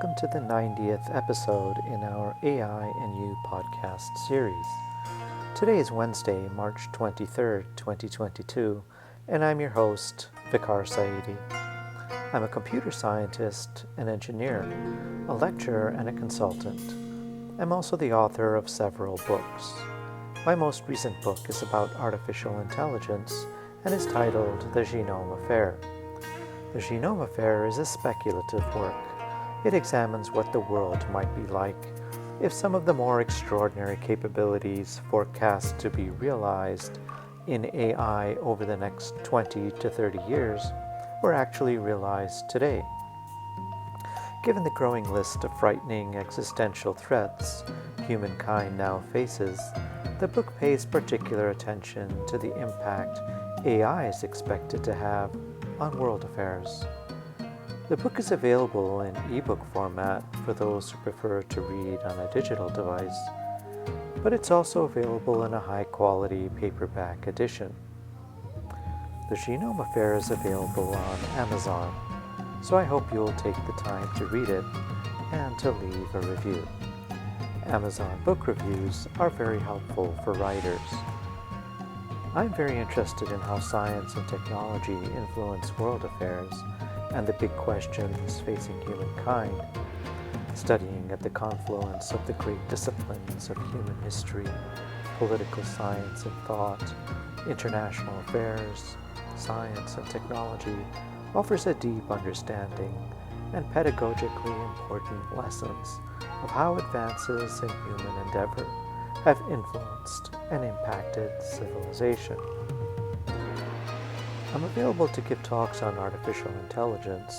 welcome to the 90th episode in our AI and You podcast series. Today is Wednesday, March 23rd, 2022, and I'm your host, Vicar Saidi. I'm a computer scientist, an engineer, a lecturer, and a consultant. I'm also the author of several books. My most recent book is about artificial intelligence and is titled The Genome Affair. The Genome Affair is a speculative work. It examines what the world might be like if some of the more extraordinary capabilities forecast to be realized in AI over the next 20 to 30 years were actually realized today. Given the growing list of frightening existential threats humankind now faces, the book pays particular attention to the impact AI is expected to have on world affairs. The book is available in ebook format for those who prefer to read on a digital device, but it's also available in a high-quality paperback edition. The Genome Affair is available on Amazon, so I hope you'll take the time to read it and to leave a review. Amazon book reviews are very helpful for writers. I'm very interested in how science and technology influence world affairs and the big questions facing humankind, studying at the confluence of the great disciplines of human history, political science and thought, international affairs, science and technology offers a deep understanding and pedagogically important lessons of how advances in human endeavor have influenced and impacted civilization. I'm available to give talks on artificial intelligence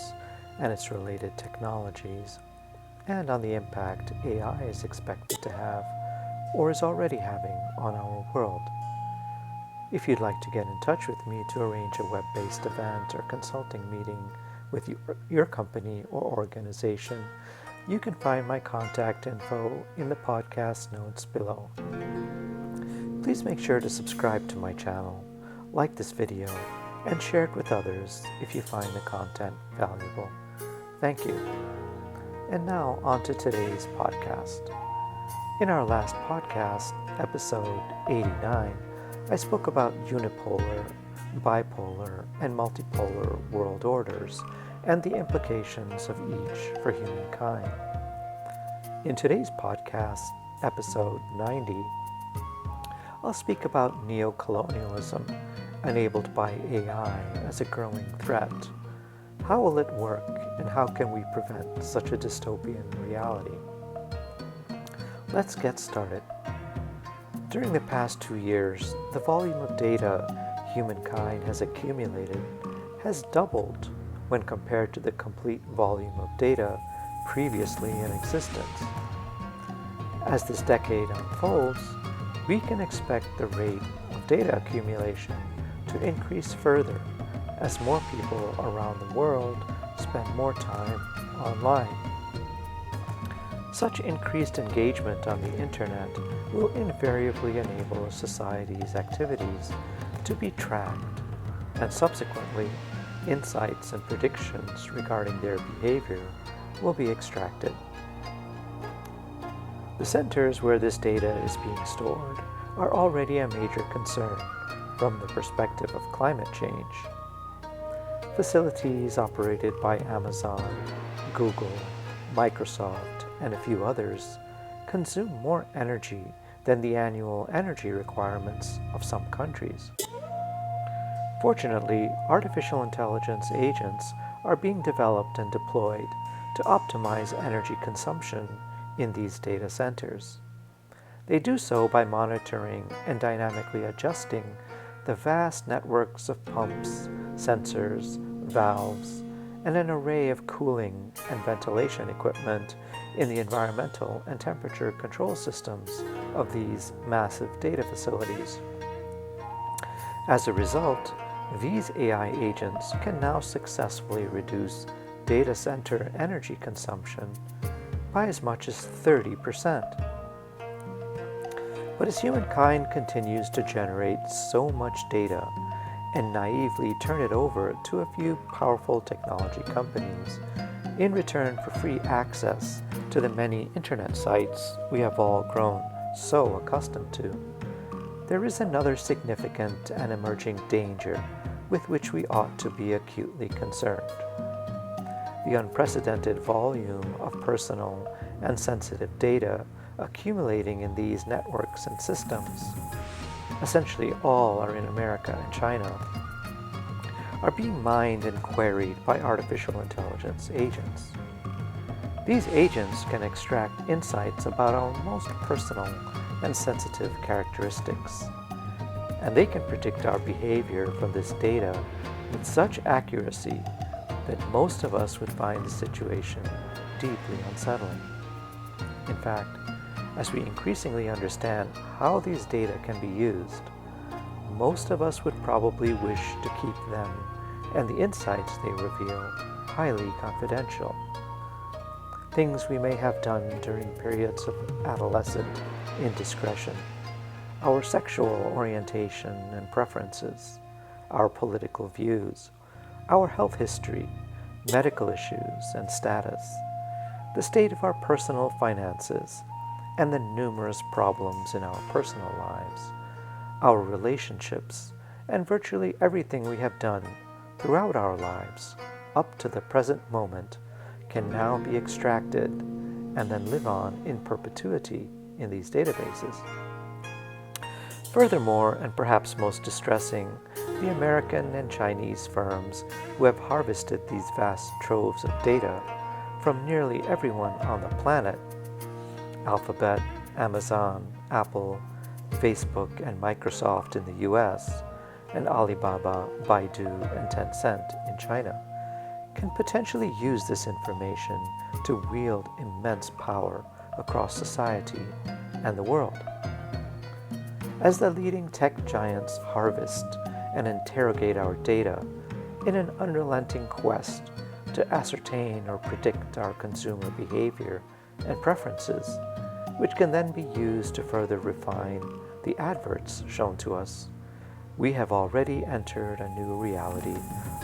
and its related technologies, and on the impact AI is expected to have, or is already having, on our world. If you'd like to get in touch with me to arrange a web-based event or consulting meeting with your company or organization, you can find my contact info in the podcast notes below. Please make sure to subscribe to my channel, like this video, and share it with others if you find the content valuable. Thank you. And now on to today's podcast. In our last podcast, episode 89, I spoke about unipolar, bipolar, and multipolar world orders and the implications of each for humankind. In today's podcast, episode 90, I'll speak about neocolonialism enabled by AI as a growing threat. How will it work, and how can we prevent such a dystopian reality? Let's get started. During the past 2 years, the volume of data humankind has accumulated has doubled when compared to the complete volume of data previously in existence. As this decade unfolds, we can expect the rate of data accumulation to increase further as more people around the world spend more time online. Such increased engagement on the internet will invariably enable a society's activities to be tracked, and subsequently, insights and predictions regarding their behavior will be extracted. The centers where this data is being stored are already a major concern from the perspective of climate change. Facilities operated by Amazon, Google, Microsoft, and a few others consume more energy than the annual energy requirements of some countries. Fortunately, artificial intelligence agents are being developed and deployed to optimize energy consumption in these data centers. They do so by monitoring and dynamically adjusting the vast networks of pumps, sensors, valves, and an array of cooling and ventilation equipment in the environmental and temperature control systems of these massive data facilities. As a result, these AI agents can now successfully reduce data center energy consumption by as much as 30%. But as humankind continues to generate so much data and naively turn it over to a few powerful technology companies, in return for free access to the many internet sites we have all grown so accustomed to. There is another significant and emerging danger with which we ought to be acutely concerned. The unprecedented volume of personal and sensitive data accumulating in these networks and systems, essentially all are in America and China, are being mined and queried by artificial intelligence agents. These agents can extract insights about our most personal and sensitive characteristics, and they can predict our behavior from this data with such accuracy that most of us would find the situation deeply unsettling. In fact, as we increasingly understand how these data can be used, most of us would probably wish to keep them and the insights they reveal highly confidential. Things we may have done during periods of adolescent indiscretion, our sexual orientation and preferences, our political views, our health history, medical issues and status, the state of our personal finances, and the numerous problems in our personal lives, our relationships, and virtually everything we have done throughout our lives up to the present moment can now be extracted and then live on in perpetuity in these databases. Furthermore, and perhaps most distressing, the American and Chinese firms who have harvested these vast troves of data from nearly everyone on the planet, Alphabet, Amazon, Apple, Facebook, and Microsoft in the US, and Alibaba, Baidu, and Tencent in China, can potentially use this information to wield immense power across society and the world. As the leading tech giants harvest and interrogate our data in an unrelenting quest to ascertain or predict our consumer behavior and preferences, which can then be used to further refine the adverts shown to us, we have already entered a new reality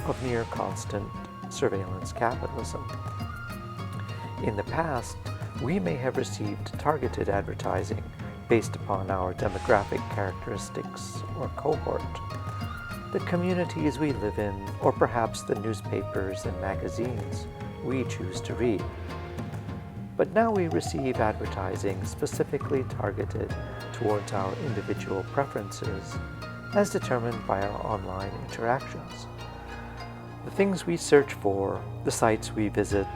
of near constant surveillance capitalism. In the past, we may have received targeted advertising based upon our demographic characteristics or cohort, the communities we live in, or perhaps the newspapers and magazines we choose to read. But now we receive advertising specifically targeted towards our individual preferences as determined by our online interactions. The things we search for, the sites we visit,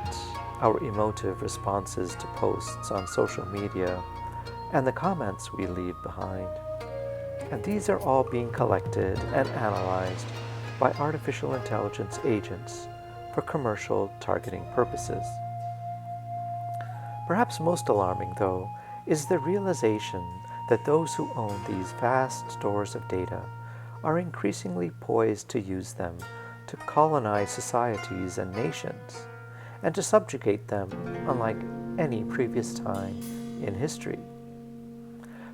our emotive responses to posts on social media, and the comments we leave behind. And these are all being collected and analyzed by artificial intelligence agents for commercial targeting purposes. Perhaps most alarming, though, is the realization that those who own these vast stores of data are increasingly poised to use them to colonize societies and nations, and to subjugate them unlike any previous time in history.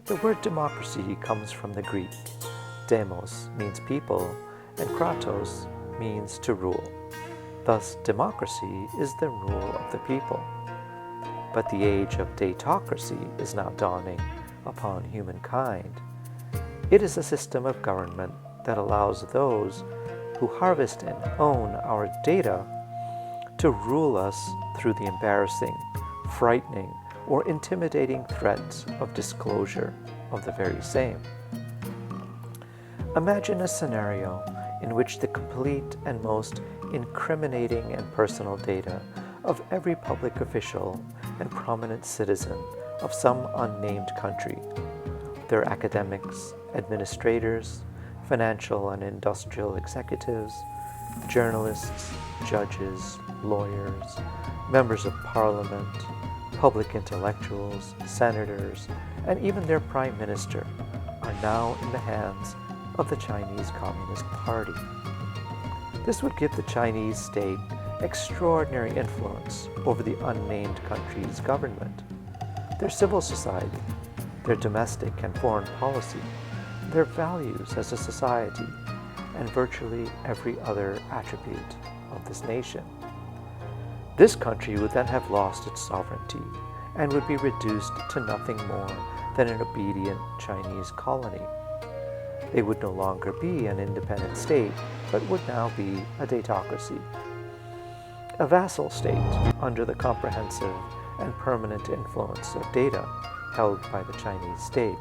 The word democracy comes from the Greek. Demos means people, and kratos means to rule. Thus, democracy is the rule of the people. But the age of Datocracy is now dawning upon humankind. It is a system of government that allows those who harvest and own our data to rule us through the embarrassing, frightening, or intimidating threats of disclosure of the very same. Imagine a scenario in which the complete and most incriminating and personal data of every public official and prominent citizen of some unnamed country, their academics, administrators, financial and industrial executives, journalists, judges, lawyers, members of parliament, public intellectuals, senators, and even their prime minister are now in the hands of the Chinese Communist Party. This would give the Chinese state extraordinary influence over the unnamed country's government, their civil society, their domestic and foreign policy, their values as a society, and virtually every other attribute of this nation. This country would then have lost its sovereignty and would be reduced to nothing more than an obedient Chinese colony. They would no longer be an independent state, but would now be a datocracy, a vassal state under the comprehensive and permanent influence of data held by the Chinese state.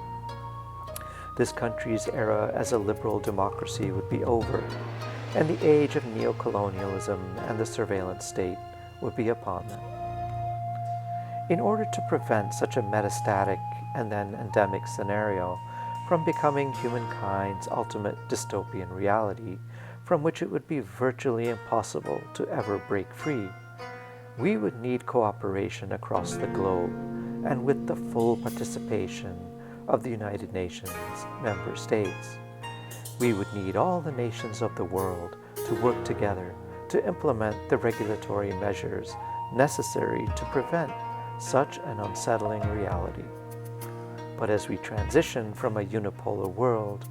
This country's era as a liberal democracy would be over, and the age of neocolonialism and the surveillance state would be upon them. In order to prevent such a metastatic and then endemic scenario from becoming humankind's ultimate dystopian reality, from which it would be virtually impossible to ever break free, we would need cooperation across the globe and with the full participation of the United Nations member states. We would need all the nations of the world to work together to implement the regulatory measures necessary to prevent such an unsettling reality. But as we transition from a unipolar world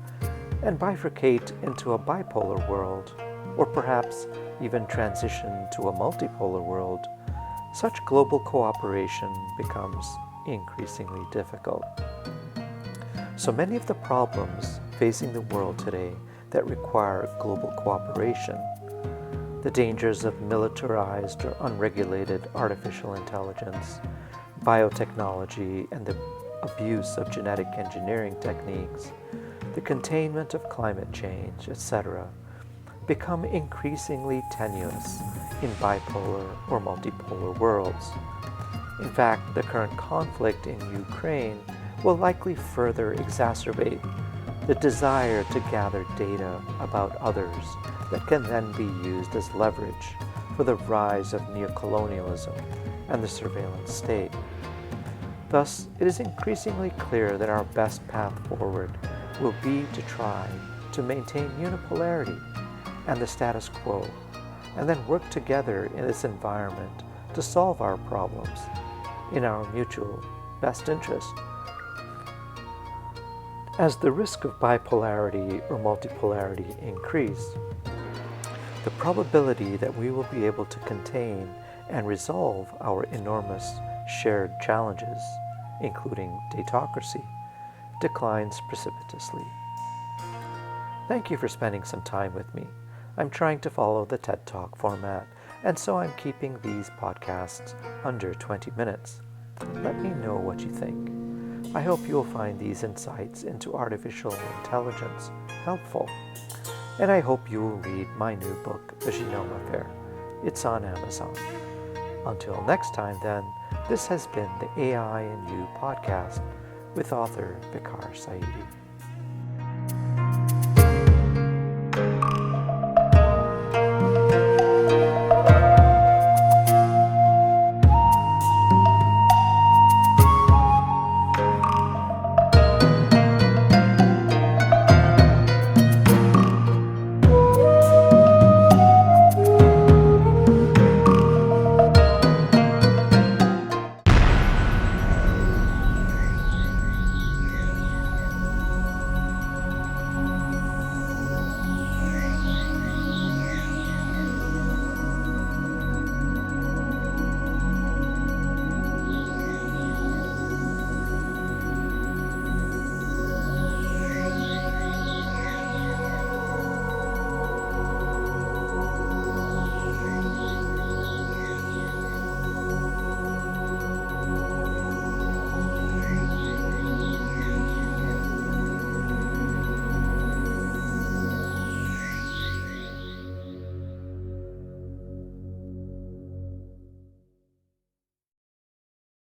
and bifurcate into a bipolar world, or perhaps even transition to a multipolar world, such global cooperation becomes increasingly difficult. So many of the problems facing the world today that require global cooperation, the dangers of militarized or unregulated artificial intelligence, biotechnology, and the abuse of genetic engineering techniques, the containment of climate change, etc., become increasingly tenuous in bipolar or multipolar worlds. In fact, the current conflict in Ukraine will likely further exacerbate the desire to gather data about others that can then be used as leverage for the rise of neocolonialism and the surveillance state. Thus, it is increasingly clear that our best path forward will be to try to maintain unipolarity and the status quo, and then work together in this environment to solve our problems in our mutual best interest. As the risk of bipolarity or multipolarity increase, the probability that we will be able to contain and resolve our enormous shared challenges, including datocracy, declines precipitously. Thank you for spending some time with me. I'm trying to follow the TED Talk format, and so I'm keeping these podcasts under 20 minutes. Let me know what you think. I hope you'll find these insights into artificial intelligence helpful, and I hope you will read my new book, The Genome Affair. It's on Amazon. Until next time then, this has been the AI and You podcast with author Vicar Saidi.